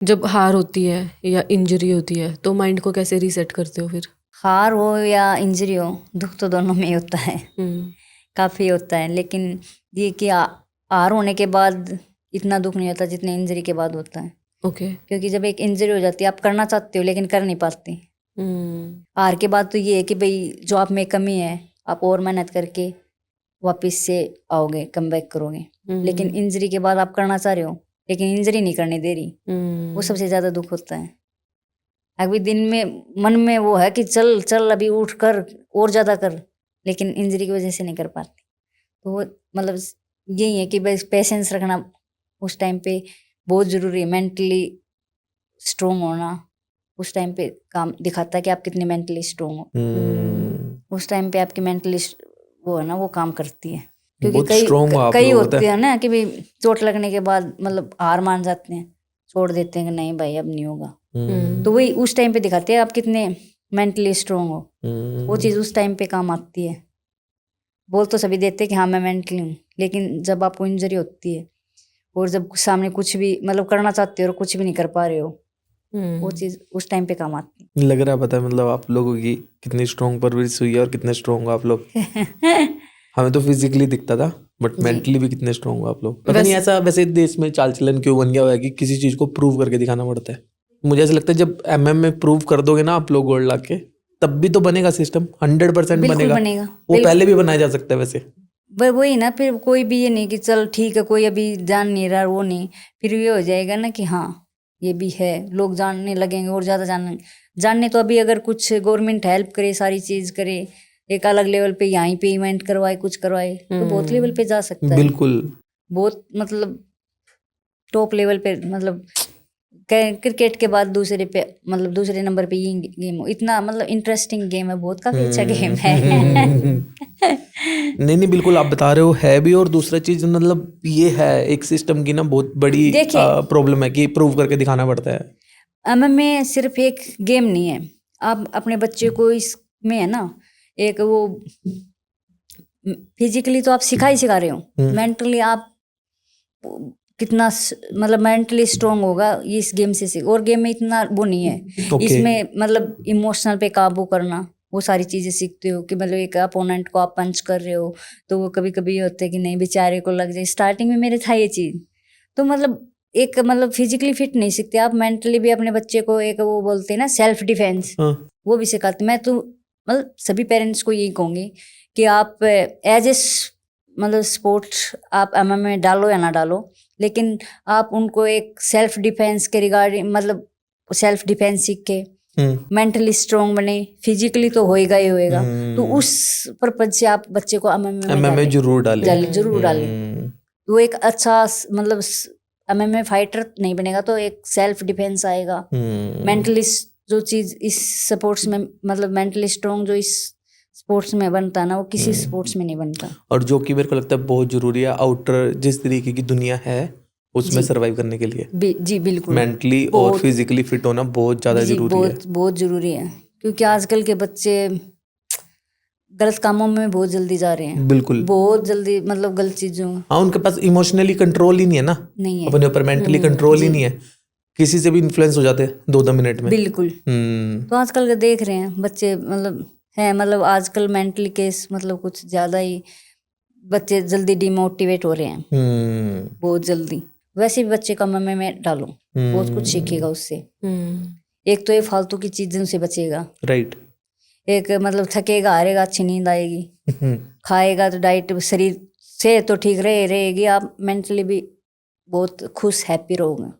जब हार होती है या इंजरी होती है तो माइंड को कैसे रीसेट करते हो फिर? हार हो या इंजरी हो, दुख तो दोनों में ही होता है, काफ़ी होता है। लेकिन ये कि हार होने के बाद इतना दुख नहीं होता जितने इंजरी के बाद होता है। ओके। क्योंकि जब एक इंजरी हो जाती है, आप करना चाहते हो लेकिन कर नहीं पाते। हार के बाद तो ये है कि भाई जो आप में कमी है, आप और मेहनत करके वापस से आओगे, कम बैक करोगे। लेकिन इंजरी के बाद आप करना चाह रहे हो लेकिन इंजरी नहीं करने दे रही, वो सबसे ज़्यादा दुख होता है। अभी दिन में मन में वो है कि चल चल अभी उठ कर और ज़्यादा कर, लेकिन इंजरी की वजह से नहीं कर पाते। तो वो मतलब यही है कि बस पेशेंस रखना उस टाइम पे बहुत ज़रूरी है। मेंटली स्ट्रोंग होना उस टाइम पे काम दिखाता है कि आप कितने मेंटली स्ट्रोंग हो। उस टाइम पे आपकी मेंटली वो है ना, वो काम करती है। क्योंकि कई होते हैं ना कि भाई चोट लगने के बाद मतलब हार मान जाते हैं, छोड़ देते हैं कि नहीं भाई अब नहीं होगा। तो वही उस टाइम पे दिखाते हैं आप कितने मेंटली स्ट्रोंग हो। वो चीज़ उस टाइम पे काम आती है। बोल तो सभी देते हैं कि हाँ मैं मेंटली हूँ, लेकिन जब आपको इंजरी होती है और जब सामने कुछ भी मतलब करना चाहते हो और कुछ भी नहीं कर पा रहे हो, वो चीज़ उस टाइम पे काम आती है। लग रहा है पता है मतलब आप लोगों की कितनी स्ट्रॉन्ग परवरिश हुई है और कितने स्ट्रॉन्ग हो आप लोग। हमें तो फिजिकली दिखता था बट मेंटली भी कितने स्ट्रॉन्ग हो आप लोग। पता नहीं ऐसा वैसे देश में चाल चलन क्यों बन गया हुआ है कि किसी चीज को प्रूव करके दिखाना पड़ता है। मुझे ऐसा लगता है जब एमएम में प्रूव कर दोगे ना आप लोग गोल्ड ला के, तब भी तो बनेगा सिस्टम, 100% बिल्कुल बनेगा। वो पहले भी बनाया जा सकता है वैसे। वही ना, फिर कोई भी ये नहीं कि चल ठीक है कोई अभी जान नहीं रहा, वो नहीं, फिर ये हो जाएगा ना कि हाँ ये भी है, लोग जानने लगेंगे और ज़्यादा जानने। तो अभी अगर कुछ गवर्नमेंट हेल्प करे, सारी चीज़ करे, एक अलग लेवल पे यहीं पे इवेंट करवाए, कुछ करवाए, तो बहुत लेवल पे जा सकता है। बिल्कुल बहुत मतलब टॉप लेवल पे, मतलब क्रिकेट के बाद दूसरे पे मतलब दूसरे नंबर पे ये गेम, इतना मतलब इंटरेस्टिंग गेम है, बहुत काफ़ी अच्छा गेम है। नहीं बिल्कुल आप बता रहे हो है भी। और दूसरा चीज मतलब ये है एक सिस्टम की ना बहुत बड़ी प्रॉब्लम है कि प्रूव करके दिखाना पड़ता है। एमएमए सिर्फ एक गेम नहीं है। आप अपने बच्चे को इसमें है ना, एक वो फिजिकली तो आप सिखा रहे हो, मेंटली आप कितना मतलब मेंटली स्ट्रोंग होगा ये इस गेम से सीख। और गेम में इतना वो नहीं है। इसमें मतलब इमोशनल पे काबू करना, वो सारी चीज़ें सीखते हो कि मतलब एक अपोनेंट को आप पंच कर रहे हो तो वो कभी कभी ये होता है कि नहीं बेचारे को लग जाए। स्टार्टिंग में मेरे था ये चीज़, तो मतलब एक मतलब फिजिकली फिट नहीं सीखते आप, मेंटली भी अपने बच्चे को एक वो बोलते हैं ना सेल्फ डिफेंस, वो भी सिखाते। मैं तो मतलब सभी पेरेंट्स को यही कहूँगी कि आप एज ए मतलब स्पोर्ट्स आप एमएमए डालो या ना डालो, लेकिन आप उनको एक सेल्फ डिफेंस के रिगार्डिंग मतलब सेल्फ डिफेंस सीख के मेंटली स्ट्रोंग बने, फिजिकली तो होएगा ही होएगा। तो उस पर्पज से आप बच्चे को एमएमए जरूर डालें। वो एक अच्छा मतलब एमएमए फाइटर नहीं बनेगा तो एक सेल्फ डिफेंस आएगा। मेंटली जो चीज इस स्पोर्ट्स में मतलब मेंटली स्ट्रोंग जो इस स्पोर्ट्स में बनता है ना, वो किसी स्पोर्ट्स में नहीं बनता। और जो कि मेरे को लगता है बहुत जरूरी है आउटर जिस तरीके की दुनिया है उसमें सरवाइव करने के लिए। जी बिल्कुल, मेंटली और फिजिकली फिट होना बहुत ज्यादा जरूरी है। बहुत जरूरी है, क्योंकि आजकल के बच्चे गलत कामों में बहुत जल्दी जा रहे हैं। बिल्कुल बहुत जल्दी मतलब गलत चीजों। हाँ उनके पास इमोशनली कंट्रोल ही नहीं है ना, नहीं है अपने ऊपर मेंटली कंट्रोल ही नहीं है, किसी से भी इन्फ्लुएंस हो जाते हैं 2 मिनट में। बिल्कुल। तो आजकल के देख रहे हैं बच्चे मतलब है मतलब आजकल मेंटली केस मतलब कुछ ज्यादा ही बच्चे जल्दी डिमोटिवेट हो रहे हैं। बहुत जल्दी। वैसे भी बच्चे का एमएमए में डालो, बहुत कुछ सीखेगा उससे। एक तो ये फालतू की चीजों से बचेगा, राइट। एक मतलब थकेगा हारेगा, अच्छी नींद आएगी, खाएगा तो डाइट शरीर से तो ठीक रहेगी, आप मेंटली भी बहुत खुश हैप्पी रहोगे।